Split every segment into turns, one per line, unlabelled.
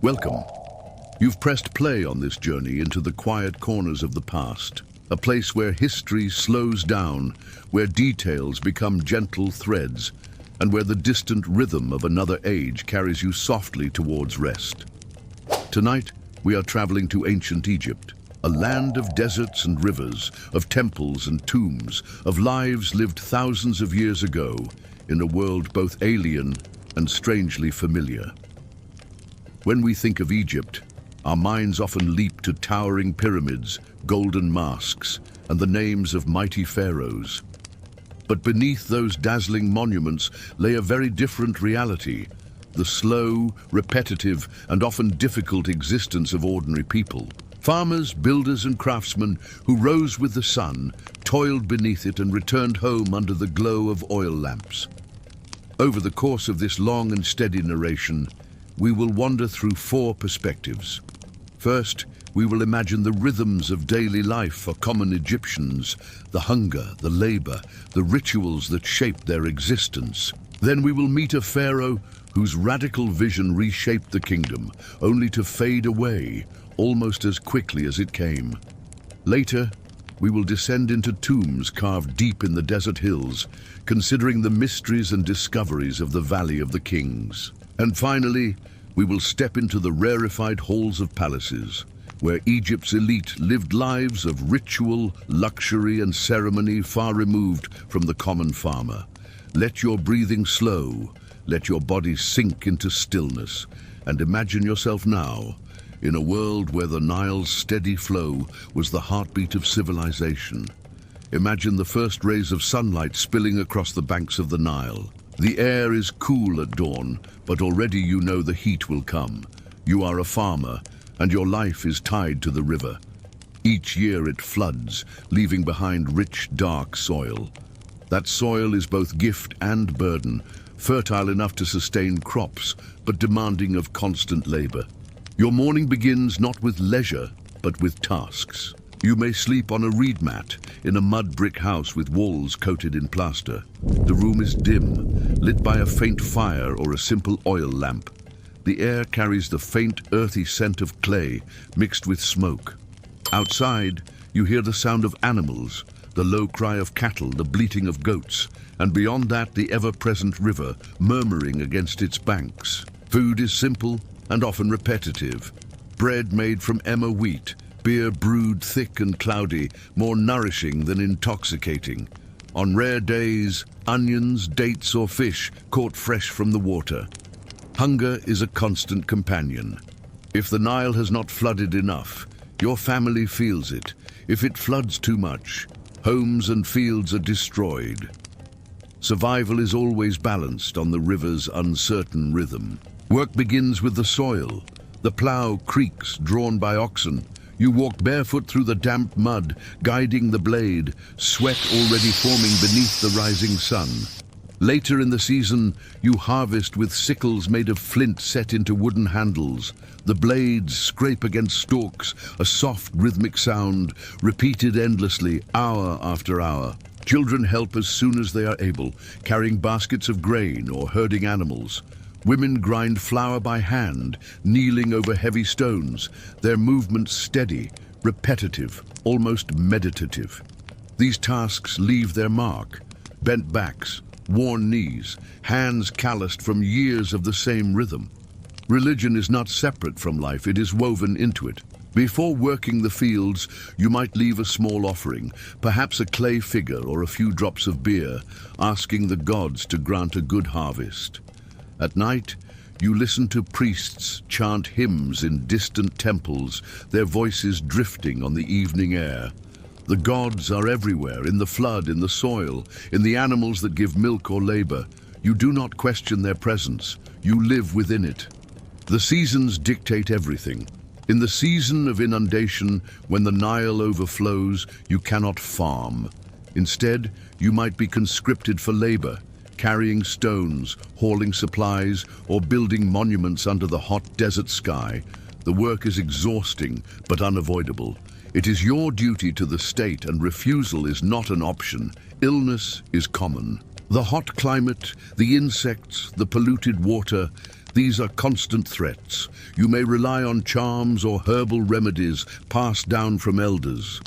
Welcome. You've pressed play on this journey into the quiet corners of the past, a place where history slows down, where details become gentle threads, and where the distant rhythm of another age carries you softly towards rest. Tonight, we are traveling to ancient Egypt, a land of deserts and rivers, of temples and tombs, of lives lived thousands of years ago in a world both alien and strangely familiar. When we think of Egypt, our minds often leap to towering pyramids, golden masks, and the names of mighty pharaohs. But beneath those dazzling monuments lay a very different reality, the slow, repetitive, and often difficult existence of ordinary people. Farmers, builders, and craftsmen who rose with the sun, toiled beneath it, and returned home under the glow of oil lamps. Over the course of this long and steady narration, we will wander through four perspectives. First, we will imagine the rhythms of daily life for common Egyptians, the hunger, the labor, the rituals that shaped their existence. Then we will meet a pharaoh whose radical vision reshaped the kingdom, only to fade away almost as quickly as it came. Later, we will descend into tombs carved deep in the desert hills, considering the mysteries and discoveries of the Valley of the Kings. And finally, we will step into the rarefied halls of palaces, where Egypt's elite lived lives of ritual, luxury, and ceremony far removed from the common farmer. Let your breathing slow, let your body sink into stillness, and imagine yourself now in a world where the Nile's steady flow was the heartbeat of civilization. Imagine the first rays of sunlight spilling across the banks of the Nile. The air is cool at dawn, but already you know the heat will come. You are a farmer, and your life is tied to the river. Each year it floods, leaving behind rich, dark soil. That soil is both gift and burden, fertile enough to sustain crops, but demanding of constant labor. Your morning begins not with leisure, but with tasks. You may sleep on a reed mat in a mud brick house with walls coated in plaster. The room is dim, lit by a faint fire or a simple oil lamp. The air carries the faint, earthy scent of clay mixed with smoke. Outside, you hear the sound of animals, the low cry of cattle, the bleating of goats, and beyond that, the ever-present river murmuring against its banks. Food is simple and often repetitive. Bread made from emmer wheat, beer brewed thick and cloudy, more nourishing than intoxicating. On rare days, onions, dates, or fish caught fresh from the water. Hunger is a constant companion. If the Nile has not flooded enough, your family feels it. If it floods too much, homes and fields are destroyed. Survival is always balanced on the river's uncertain rhythm. Work begins with the soil. The plow creaks, drawn by oxen. You walk barefoot through the damp mud, guiding the blade, sweat already forming beneath the rising sun. Later in the season, you harvest with sickles made of flint set into wooden handles. The blades scrape against stalks, a soft rhythmic sound, repeated endlessly, hour after hour. Children help as soon as they are able, carrying baskets of grain or herding animals. Women grind flour by hand, kneeling over heavy stones, their movements steady, repetitive, almost meditative. These tasks leave their mark: bent backs, worn knees, hands calloused from years of the same rhythm. Religion is not separate from life, it is woven into it. Before working the fields, you might leave a small offering, perhaps a clay figure or a few drops of beer, asking the gods to grant a good harvest. At night, you listen to priests chant hymns in distant temples, their voices drifting on the evening air. The gods are everywhere, in the flood, in the soil, in the animals that give milk or labor. You do not question their presence, you live within it. The seasons dictate everything. In the season of inundation, when the Nile overflows, you cannot farm. Instead, you might be conscripted for labor, carrying stones, hauling supplies, or building monuments under the hot desert sky. The work is exhausting, but unavoidable. It is your duty to the state, and refusal is not an option. Illness is common. The hot climate, the insects, the polluted water, These are constant threats. You may rely on charms or herbal remedies passed down from elders.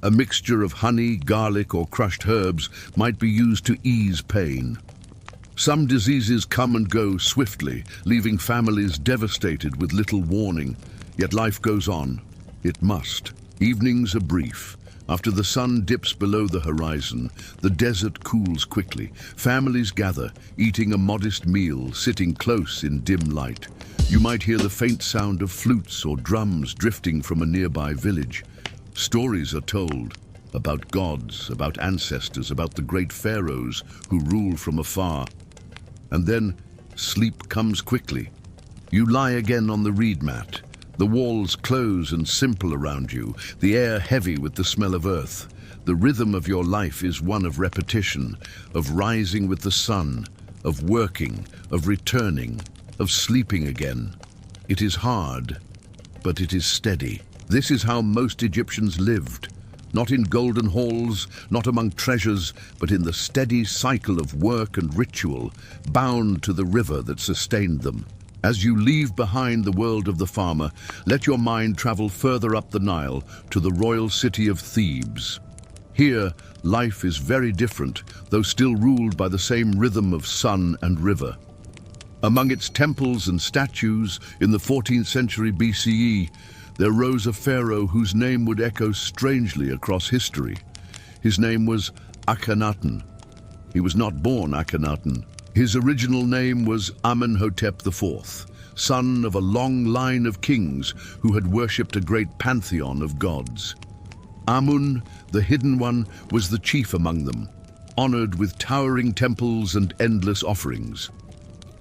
A mixture of honey, garlic, or crushed herbs might be used to ease pain. Some diseases come and go swiftly, leaving families devastated with little warning. Yet life goes on. It must. Evenings are brief. After the sun dips below the horizon, the desert cools quickly. Families gather, eating a modest meal, sitting close in dim light. You might hear the faint sound of flutes or drums drifting from a nearby village. Stories are told about gods, about ancestors, about the great pharaohs who rule from afar. And then sleep comes quickly. You lie again on the reed mat. The walls close and simple around you, the air heavy with the smell of earth. The rhythm of your life is one of repetition, of rising with the sun, of working, of returning, of sleeping again. It is hard, but it is steady. This is how most Egyptians lived. Not in golden halls, not among treasures, but in the steady cycle of work and ritual, bound to the river that sustained them. As you leave behind the world of the farmer, let your mind travel further up the Nile to the royal city of Thebes. Here, life is very different, though still ruled by the same rhythm of sun and river. Among its temples and statues, in the 14th century BCE, there rose a pharaoh whose name would echo strangely across history. His name was Akhenaten. He was not born Akhenaten. His original name was Amenhotep IV, son of a long line of kings who had worshipped a great pantheon of gods. Amun, the Hidden One, was the chief among them, honored with towering temples and endless offerings.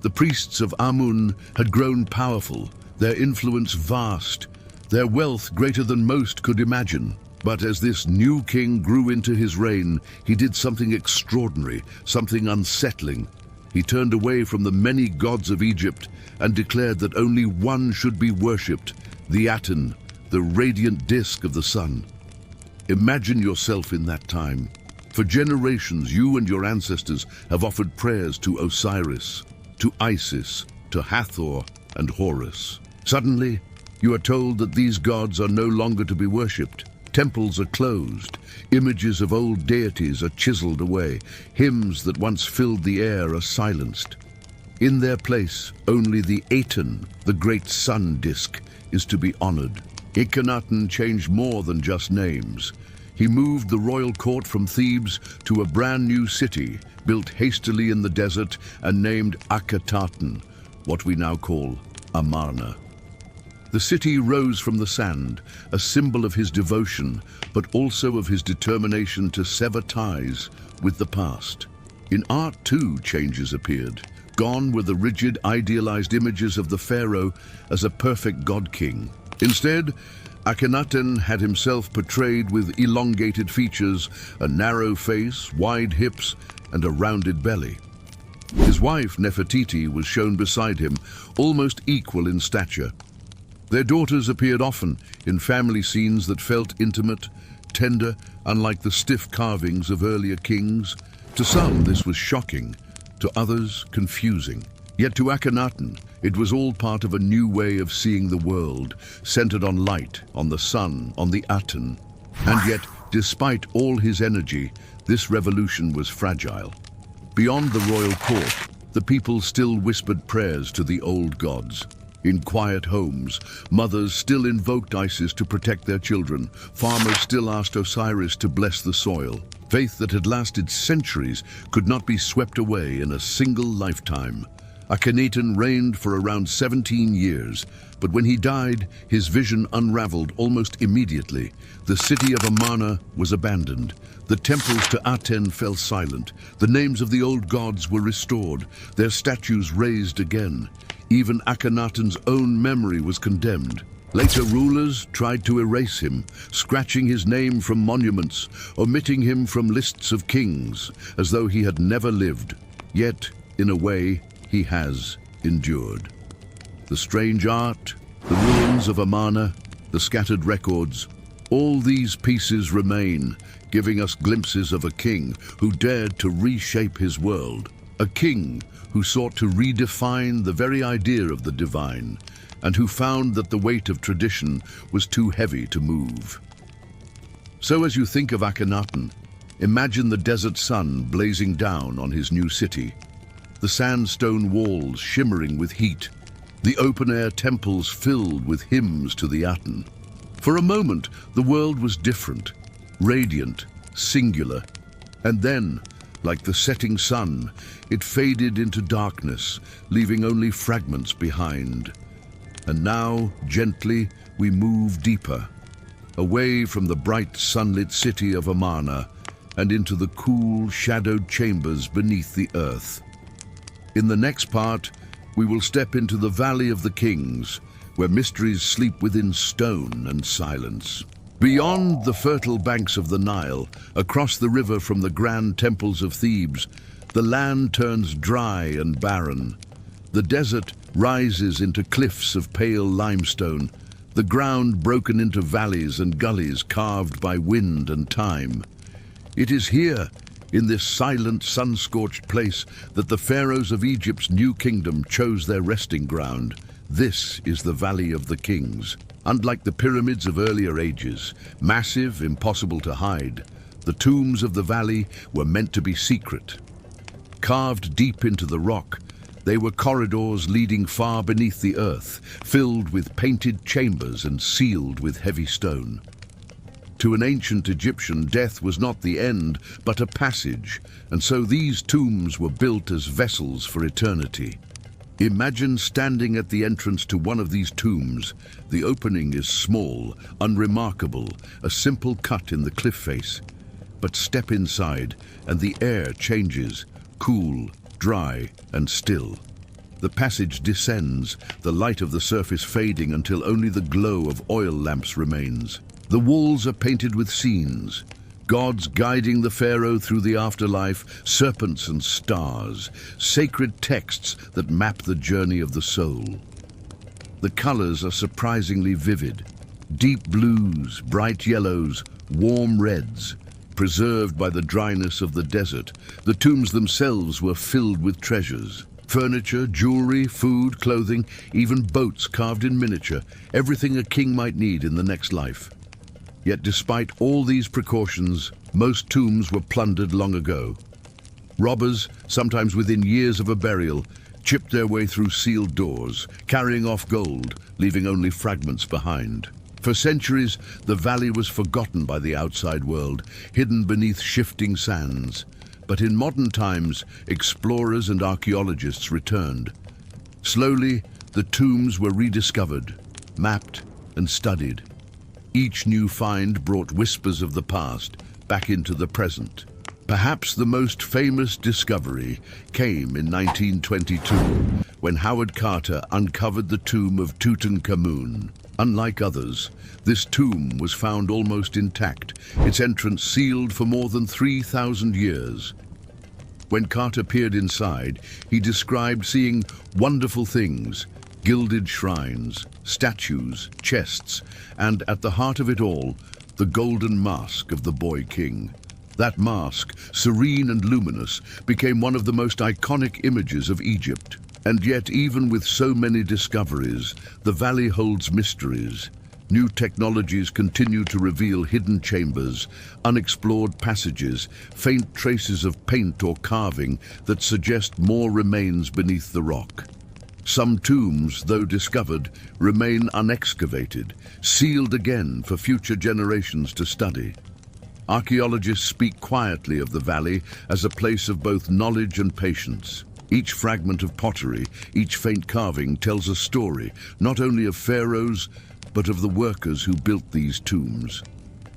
The priests of Amun had grown powerful, their influence vast, their wealth greater than most could imagine. But as this new king grew into his reign, he did something extraordinary, something unsettling. He turned away from the many gods of Egypt and declared that only one should be worshipped, the Aten, the radiant disk of the sun. Imagine yourself in that time. For generations, you and your ancestors have offered prayers to Osiris, to Isis, to Hathor and Horus. Suddenly, you are told that these gods are no longer to be worshipped. Temples are closed, images of old deities are chiseled away, hymns that once filled the air are silenced. In their place, only the Aten, the great sun disk, is to be honored. Akhenaten changed more than just names. He moved the royal court from Thebes to a brand new city, built hastily in the desert and named Akhetaten, what we now call Amarna. The city rose from the sand, a symbol of his devotion, but also of his determination to sever ties with the past. In art, too, changes appeared. Gone were the rigid, idealized images of the pharaoh as a perfect god-king. Instead, Akhenaten had himself portrayed with elongated features, a narrow face, wide hips, and a rounded belly. His wife, Nefertiti, was shown beside him, almost equal in stature. Their daughters appeared often in family scenes that felt intimate, tender, unlike the stiff carvings of earlier kings. To some, this was shocking, to others, confusing. Yet to Akhenaten, it was all part of a new way of seeing the world, centered on light, on the sun, on the Aten. And yet, despite all his energy, this revolution was fragile. Beyond the royal court, the people still whispered prayers to the old gods. In quiet homes, mothers still invoked Isis to protect their children. Farmers still asked Osiris to bless the soil. Faith that had lasted centuries could not be swept away in a single lifetime. Akhenaten reigned for around 17 years, but when he died, his vision unraveled almost immediately. The city of Amarna was abandoned. The temples to Aten fell silent. The names of the old gods were restored, their statues raised again. Even Akhenaten's own memory was condemned. Later rulers tried to erase him, scratching his name from monuments, omitting him from lists of kings, as though he had never lived. Yet, in a way, he has endured. The strange art, the ruins of Amarna, the scattered records, all these pieces remain, giving us glimpses of a king who dared to reshape his world. A king who sought to redefine the very idea of the divine, and who found that the weight of tradition was too heavy to move. So as you think of Akhenaten, imagine the desert sun blazing down on his new city, the sandstone walls shimmering with heat, the open-air temples filled with hymns to the Aten. For a moment, the world was different, radiant, singular, and then, like the setting sun, it faded into darkness, leaving only fragments behind. And now, gently, we move deeper, away from the bright sunlit city of Amarna and into the cool, shadowed chambers beneath the earth. In the next part, we will step into the Valley of the Kings, where mysteries sleep within stone and silence. Beyond the fertile banks of the Nile, across the river from the grand temples of Thebes, the land turns dry and barren. The desert rises into cliffs of pale limestone, the ground broken into valleys and gullies carved by wind and time. It is here, in this silent, sun-scorched place, that the pharaohs of Egypt's new kingdom chose their resting ground. This is the Valley of the Kings. Unlike the pyramids of earlier ages, massive, impossible to hide, the tombs of the valley were meant to be secret. Carved deep into the rock, they were corridors leading far beneath the earth, filled with painted chambers and sealed with heavy stone. To an ancient Egyptian, death was not the end, but a passage, and so these tombs were built as vessels for eternity. Imagine standing at the entrance to one of these tombs. The opening is small, unremarkable, a simple cut in the cliff face. But step inside, and the air changes, cool, dry, and still. The passage descends, the light of the surface fading until only the glow of oil lamps remains. The walls are painted with scenes, gods guiding the pharaoh through the afterlife, serpents and stars, sacred texts that map the journey of the soul. The colors are surprisingly vivid, deep blues, bright yellows, warm reds. Preserved by the dryness of the desert, the tombs themselves were filled with treasures. Furniture, jewelry, food, clothing, even boats carved in miniature, everything a king might need in the next life. Yet despite all these precautions, most tombs were plundered long ago. Robbers, sometimes within years of a burial, chipped their way through sealed doors, carrying off gold, leaving only fragments behind. For centuries, the valley was forgotten by the outside world, hidden beneath shifting sands. But in modern times, explorers and archaeologists returned. Slowly, the tombs were rediscovered, mapped and studied. Each new find brought whispers of the past back into the present. Perhaps the most famous discovery came in 1922, when Howard Carter uncovered the tomb of Tutankhamun. Unlike others, this tomb was found almost intact, its entrance sealed for more than 3,000 years. When Carter peered inside, he described seeing wonderful things, gilded shrines, statues, chests, and at the heart of it all, the golden mask of the boy king. That mask, serene and luminous, became one of the most iconic images of Egypt. And yet, even with so many discoveries, the valley holds mysteries. New technologies continue to reveal hidden chambers, unexplored passages, faint traces of paint or carving that suggest more remains beneath the rock. Some tombs, though discovered, remain unexcavated, sealed again for future generations to study. Archaeologists speak quietly of the valley as a place of both knowledge and patience. Each fragment of pottery, each faint carving tells a story, not only of pharaohs, but of the workers who built these tombs.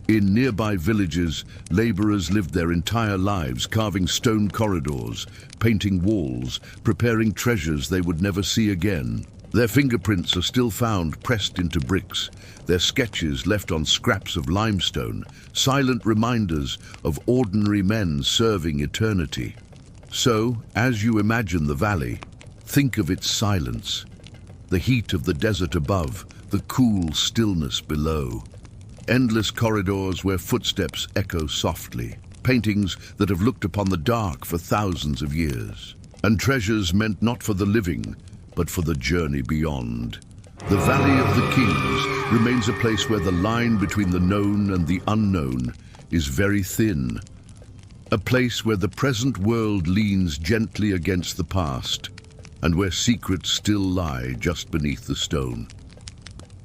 In nearby villages, laborers lived their entire lives carving stone corridors, painting walls, preparing treasures they would never see again. Their fingerprints are still found pressed into bricks, their sketches left on scraps of limestone, silent reminders of ordinary men serving eternity. So, as you imagine the valley, think of its silence, the heat of the desert above, the cool stillness below. Endless corridors where footsteps echo softly, paintings that have looked upon the dark for thousands of years. and treasures meant not for the living, but for the journey beyond. The Valley of the Kings remains a place where the line between the known and the unknown is very thin. A place where the present world leans gently against the past, and where secrets still lie just beneath the stone.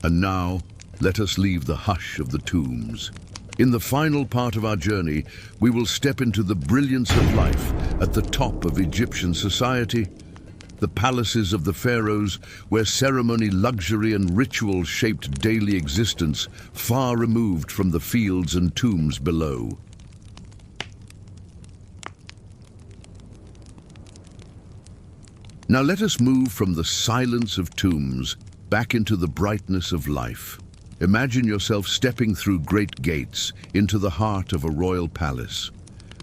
And now, let us leave the hush of the tombs. In the final part of our journey, we will step into the brilliance of life at the top of Egyptian society, the palaces of the pharaohs, where ceremony, luxury, and ritual shaped daily existence, far removed from the fields and tombs below. Now let us move from the silence of tombs back into the brightness of life. Imagine yourself stepping through great gates into the heart of a royal palace.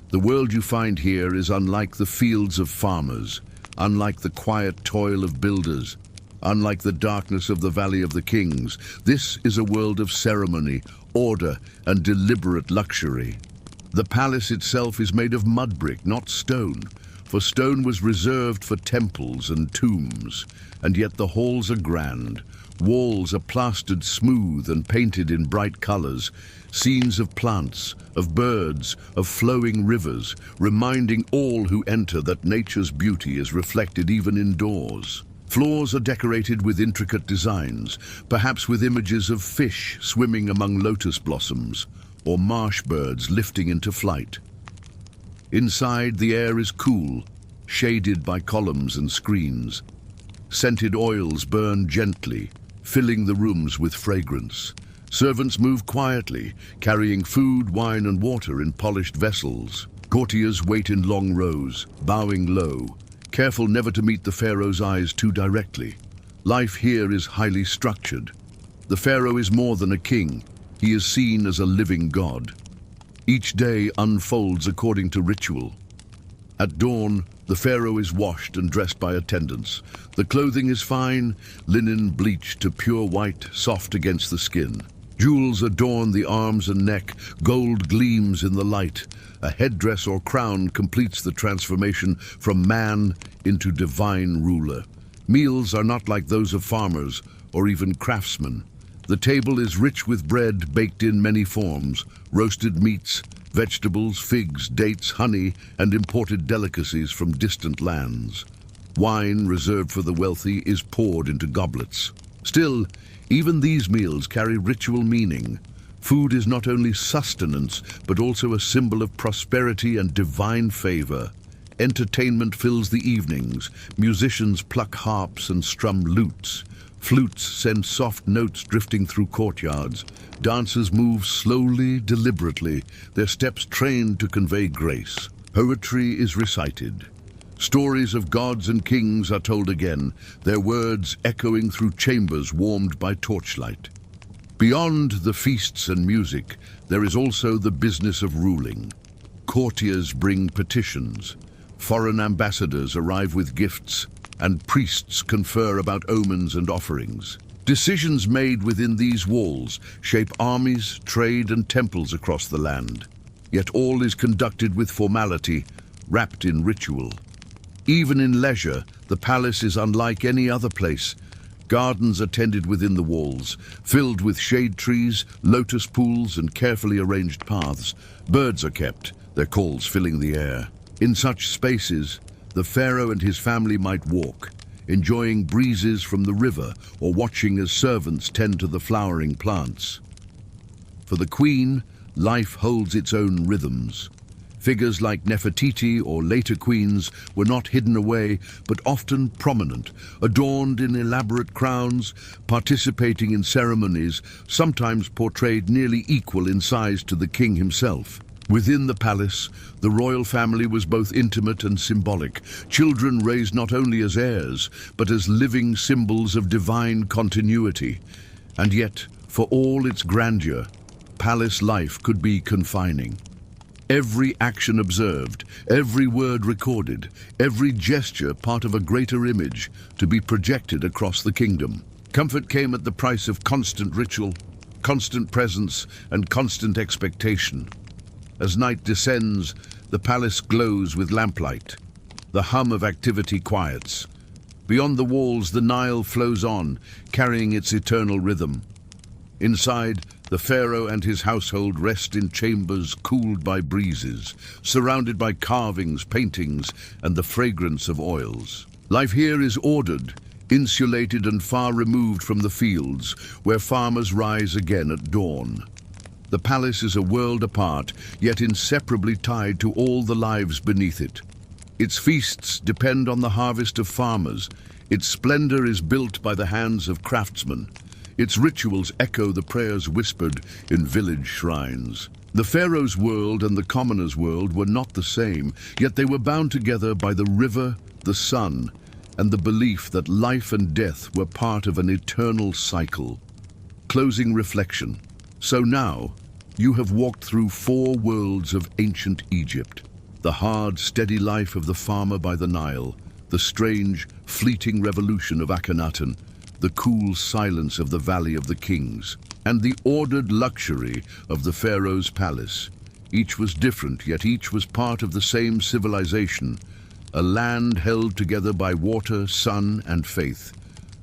The world you find here is unlike the fields of farmers, unlike the quiet toil of builders, unlike the darkness of the Valley of the Kings. This is a world of ceremony, order, and deliberate luxury. The palace itself is made of mud brick, not stone, for stone was reserved for temples and tombs, and yet the halls are grand. Walls are plastered smooth and painted in bright colors, scenes of plants, of birds, of flowing rivers, reminding all who enter that nature's beauty is reflected even indoors. Floors are decorated with intricate designs, perhaps with images of fish swimming among lotus blossoms, or marsh birds lifting into flight. Inside, the air is cool, shaded by columns and screens. Scented oils burn gently, filling the rooms with fragrance. Servants move quietly, carrying food, wine, and water in polished vessels. Courtiers wait in long rows, bowing low, careful never to meet the pharaoh's eyes too directly. Life here is highly structured. The pharaoh is more than a king. He is seen as a living god. Each day unfolds according to ritual. At dawn, the pharaoh is washed and dressed by attendants. The clothing is fine, linen bleached to pure white, soft against the skin. Jewels adorn the arms and neck, gold gleams in the light. A headdress or crown completes the transformation from man into divine ruler. Meals are not like those of farmers or even craftsmen. The table is rich with bread baked in many forms, roasted meats, vegetables, figs, dates, honey, and imported delicacies from distant lands. Wine, reserved for the wealthy, is poured into goblets. Still, even these meals carry ritual meaning. Food is not only sustenance, but also a symbol of prosperity and divine favor. Entertainment fills the evenings. Musicians pluck harps and strum lutes. Flutes send soft notes drifting through courtyards. Dancers move slowly, deliberately, their steps trained to convey grace. Poetry is recited. Stories of gods and kings are told again, their words echoing through chambers warmed by torchlight. Beyond the feasts and music, there is also the business of ruling. Courtiers bring petitions. Foreign ambassadors arrive with gifts, and priests confer about omens and offerings. Decisions made within these walls shape armies, trade, and temples across the land. Yet all is conducted with formality, wrapped in ritual. Even in leisure, the palace is unlike any other place. Gardens are tended within the walls, filled with shade trees, lotus pools, and carefully arranged paths. Birds are kept, their calls filling the air. In such spaces, the pharaoh and his family might walk, enjoying breezes from the river or watching as servants tend to the flowering plants. For the queen, life holds its own rhythms. Figures like Nefertiti or later queens were not hidden away, but often prominent, adorned in elaborate crowns, participating in ceremonies, sometimes portrayed nearly equal in size to the king himself. Within the palace, the royal family was both intimate and symbolic. Children raised not only as heirs, but as living symbols of divine continuity. And yet, for all its grandeur, palace life could be confining. Every action observed, every word recorded, every gesture part of a greater image to be projected across the kingdom. Comfort came at the price of constant ritual, constant presence, and constant expectation. As night descends, the palace glows with lamplight. the hum of activity quiets. Beyond the walls, the Nile flows on, carrying its eternal rhythm. Inside, the pharaoh and his household rest in chambers cooled by breezes, surrounded by carvings, paintings, and the fragrance of oils. Life here is ordered, insulated and far removed from the fields, where farmers rise again at dawn. The palace is a world apart, yet inseparably tied to all the lives beneath it. Its feasts depend on the harvest of farmers. Its splendor is built by the hands of craftsmen. Its rituals echo the prayers whispered in village shrines. The pharaoh's world and the commoner's world were not the same, yet they were bound together by the river, the sun, and the belief that life and death were part of an eternal cycle. Closing reflection. So now, you have walked through 4 worlds of ancient Egypt. The hard, steady life of the farmer by the Nile, the strange, fleeting revolution of Akhenaten, the cool silence of the Valley of the Kings, and the ordered luxury of the pharaoh's palace. Each was different, yet each was part of the same civilization, a land held together by water, sun, and faith,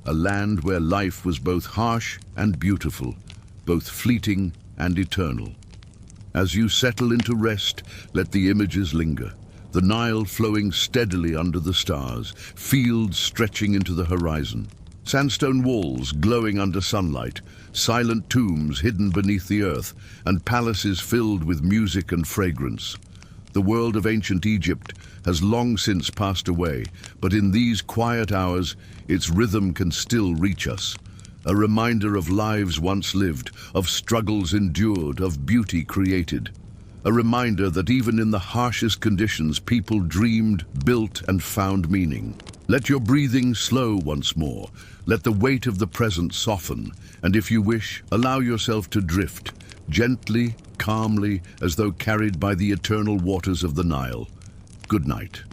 a land where life was both harsh and beautiful, both fleeting and eternal. As you settle into rest, let the images linger. The Nile flowing steadily under the stars, fields stretching into the horizon, sandstone walls glowing under sunlight, silent tombs hidden beneath the earth, and palaces filled with music and fragrance. The world of ancient Egypt has long since passed away, but in these quiet hours, its rhythm can still reach us. A reminder of lives once lived, of struggles endured, of beauty created. A reminder that even in the harshest conditions, people dreamed, built, and found meaning. Let your breathing slow once more. Let the weight of the present soften, and if you wish, allow yourself to drift, gently, calmly, as though carried by the eternal waters of the Nile. Good night.